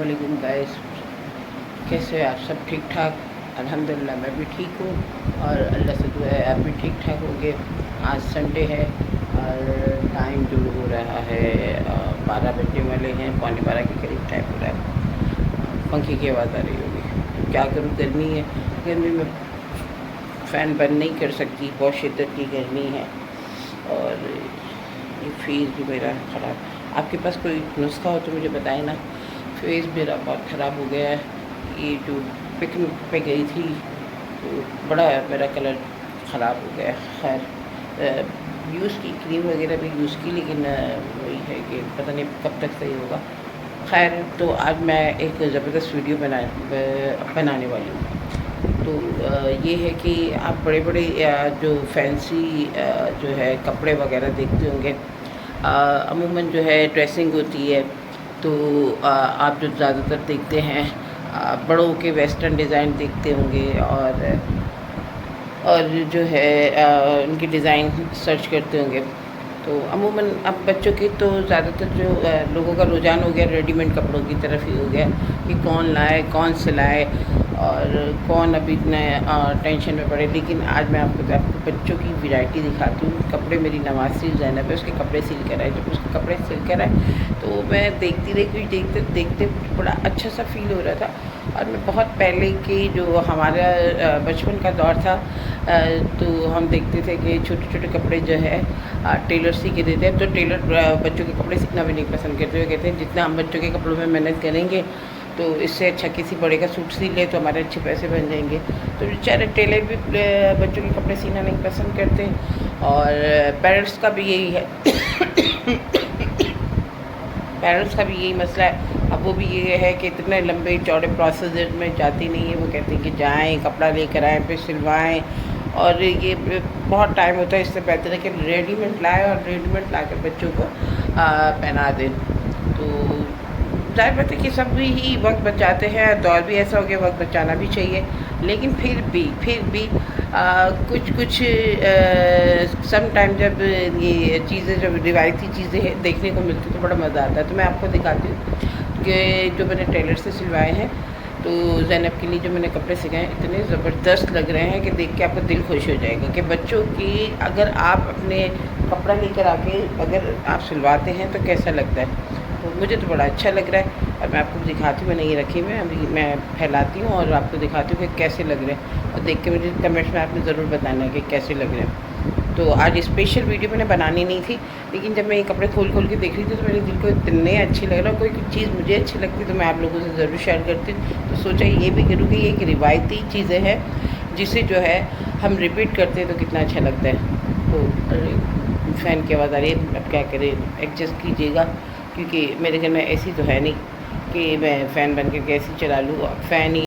वालेकुम गाइस, कैसे हैं आप सब? ठीक ठाक? अल्हम्दुलिल्लाह मैं भी ठीक हूँ और अल्लाह से दुआ है आप भी ठीक ठाक होंगे। आज संडे है और टाइम जो हो रहा है 12 बजने वाले हैं, पौने 12 के करीब टाइम हो रहा है। पंखे की आवाज़ आ रही होगी, क्या करूँ, गर्मी है। गर्मी में फ़ैन बंद नहीं कर सकती, बहुत शिद्दत की गर्मी है और ये फेस भी मेरा ख़राब। आपके पास कोई नुस्खा हो तो मुझे बताएं ना। फेस मेरा बहुत ख़राब हो गया है। ये जो पिकनिक पे गई थी तो बड़ा मेरा कलर ख़राब हो गया है। खैर यूज़ की क्रीम वगैरह भी यूज़ की, लेकिन वही है कि पता नहीं कब तक सही होगा। खैर तो आज मैं एक ज़बरदस्त वीडियो बनाने वाली हूँ। तो ये है कि आप बड़े बड़े जो फैंसी जो है कपड़े वगैरह देखते होंगे, अमूमन जो है ड्रेसिंग होती है तो आप जो ज़्यादातर देखते हैं बड़ों के वेस्टर्न डिज़ाइन देखते होंगे और जो है उनकी डिज़ाइन सर्च करते होंगे। तो अमूमन अब बच्चों की तो ज़्यादातर जो लोगों का रुझान हो गया रेडीमेड कपड़ों की तरफ ही हो गया कि कौन लाए कौन सिलाए और कौन अभी इतने टेंशन में पड़े। लेकिन आज मैं आपको बच्चों की वैरायटी दिखाती हूँ। कपड़े मेरी नवासी ज़ैनब है, उसके कपड़े सिल कर आए। जब उसके कपड़े सिल कर आए तो मैं देखती रही, कुछ देखते देखते बड़ा अच्छा सा फील हो रहा था। और मैं बहुत पहले की जो हमारा बचपन का दौर था तो हम देखते थे कि छोटे छोटे कपड़े जो है टेलर सी के देते हैं। तो टेलर बच्चों के कपड़े सीखना भी नहीं पसंद करते हुए कहते हैं जितना हम बच्चों के कपड़ों में मेहनत करेंगे तो इससे अच्छा किसी बड़े का सूट सी ले तो हमारे अच्छे पैसे बन जाएंगे। तो बेचारे टेलर भी बच्चों के कपड़े सीना नहीं पसंद करते। और पेरेंट्स का भी यही है पेरेंट्स का भी यही मसला है। अब वो भी ये है कि इतने लंबे चौड़े प्रोसेस में जाती नहीं है। वो कहते हैं कि जाएँ कपड़ा लेकर आएँ फिर सिलवाएँ और ये बहुत टाइम होता है। इससे बेहतर है कि रेडीमेड लाए और रेडीमेड ला कर बच्चों को पहना दें। तो ज़ाहिर बात है कि सब भी ही वक्त बचाते हैं, दौर भी ऐसा हो गया वक्त बचाना भी चाहिए। लेकिन फिर भी कुछ सम टाइम जब ये चीज़ें जब रिवायती चीज़ें देखने को मिलती तो बड़ा मज़ा आता है। तो मैं आपको दिखाती हूँ कि जो मैंने टेलर से सिलवाए हैं। तो ज़ैनब के लिए जो मैंने कपड़े सिलाए हैं इतने ज़बरदस्त लग रहे हैं कि देख के आपका दिल खुश हो जाएगा कि बच्चों की अगर आप अपने कपड़ा लेकर आके अगर आप सिलवाते हैं तो कैसा लगता है। तो मुझे तो बड़ा अच्छा लग रहा है और मैं आपको दिखाती हूँ। मैंने ये रखी हुई है, अभी मैं फैलाती हूँ और आपको दिखाती हूँ कि कैसे लग रहे हैं। और देख के मुझे कमेंट्स में आपने ज़रूर बताना है कि कैसे लग रहे हैं। तो आज स्पेशल वीडियो मैंने बनानी नहीं थी, लेकिन जब मैं ये कपड़े खोल के देख रही थी तो मेरे दिल को इतने अच्छे लग रहे हैं। कोई चीज़ मुझे अच्छी लगती तो मैं आप लोगों से ज़रूर शेयर करती। तो सोचा ये भी करूँ कि ये एक रिवायती चीज़ें हैं जिसे जो है हम रिपीट करते हैं तो कितना अच्छा लगता है। तो फ़ैन की आवाज़ आ रही है, अब क्या करें, एडजस्ट कीजिएगा क्योंकि मेरे घर में ऐसी तो है नहीं कि मैं फ़ैन बन करके ऐसी चला लूँ। फ़ैन ही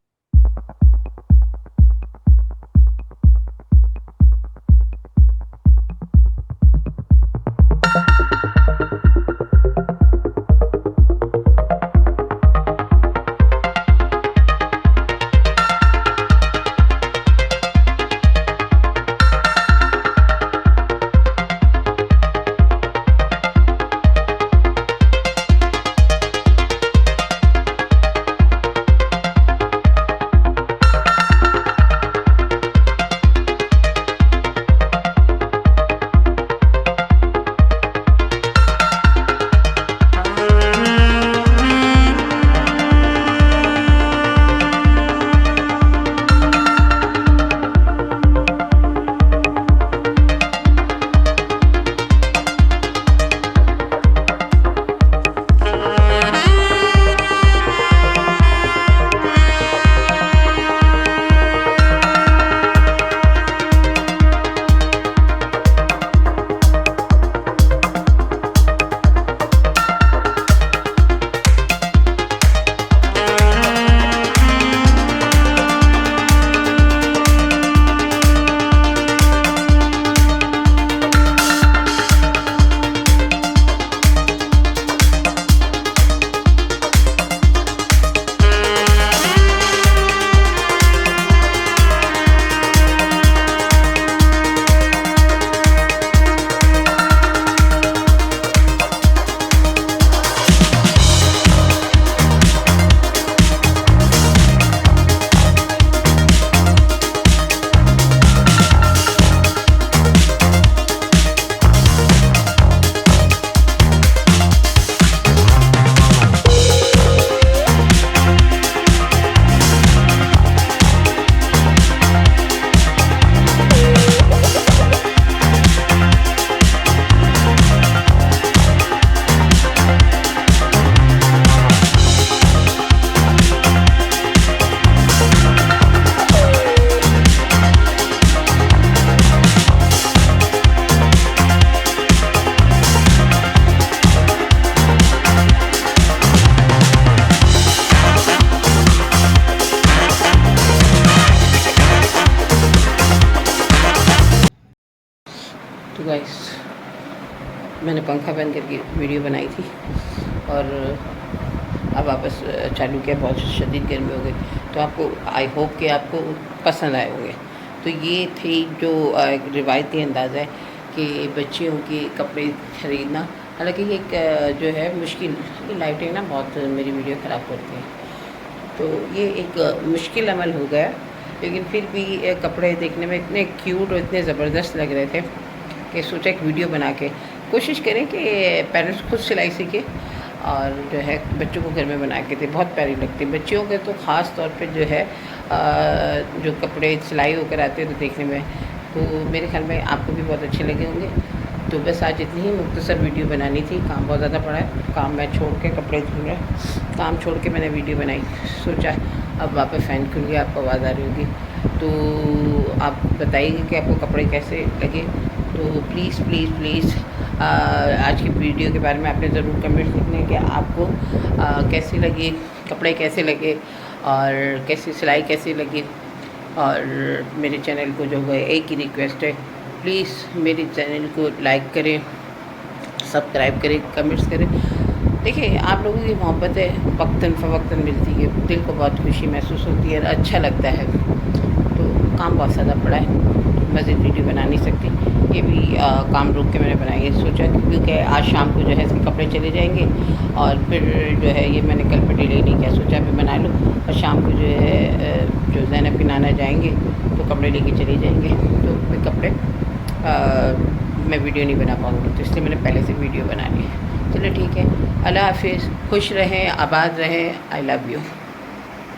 तो गाइस मैंने पंखा बंद करके वीडियो बनाई थी और अब वापस चालू किया। बहुत शदीद गर्मी हो गई, तो आपको आई होप कि आपको पसंद आए होंगे। तो ये थी जो एक रिवायती अंदाज़ है कि बच्चियों के कपड़े ख़रीदना। हालांकि ये एक जो है मुश्किल, ये लाइटें ना बहुत मेरी वीडियो ख़राब करती हैं, तो ये एक मुश्किल अमल हो गया। लेकिन फिर भी कपड़े देखने में इतने क्यूट और इतने ज़बरदस्त लग रहे थे कि सोचा एक वीडियो बना के कोशिश करें कि पेरेंट्स खुद सिलाई सीखें और जो है बच्चों को घर में बना के दे। बहुत प्यारी लगती है बच्चियों के, तो ख़ास तौर पे जो है जो कपड़े सिलाई होकर आते हैं तो देखने में, तो मेरे ख्याल में आपको भी बहुत अच्छे लगे होंगे। तो बस आज इतनी ही मुख्तसर वीडियो बनानी थी, काम बहुत ज़्यादा पड़ा है। काम मैं छोड़ के कपड़े धुल रहे, काम छोड़ के मैंने वीडियो बनाई। सोचा अब वापस फ़ैन खुल गया, आपको आवाज़ आ रही होगी, तो आप बताइए कि आपको कपड़े कैसे लगे। तो प्लीज़ प्लीज़ प्लीज़ आज की वीडियो के बारे में आपने ज़रूर कमेंट लिखने कि आपको कैसे लगे, कपड़े कैसे लगे और कैसी सिलाई कैसी लगी। और मेरे चैनल को जो है एक ही रिक्वेस्ट है, प्लीज़ मेरे चैनल को लाइक करें, सब्सक्राइब करें, कमेंट्स करें। देखिए आप लोगों की मोहब्बत है वक्तन फ़वक्तन मिलती है, दिल को बहुत खुशी महसूस होती है, अच्छा लगता है। तो काम बहुत ज़्यादा पड़ा है, मज़ीद वीडियो बना नहीं सकती। ये भी काम रोक के मैंने बनाई है। सोचा क्योंकि आज शाम को जो है इसके कपड़े चले जाएंगे और फिर जो है ये मैंने कल पे डिले नहीं किया, सोचा मैं बना लूँ और शाम को जो है जो ज़ैनब के नाना जाएंगे तो कपड़े लेके चले जाएंगे, तो फिर कपड़े मैं वीडियो नहीं बना पाऊँगी, तो इसलिए मैंने पहले से वीडियो बना ली। चलो ठीक है, अल्लाह हाफिज़, खुश रहें, आबाद रहें, आई लव यू।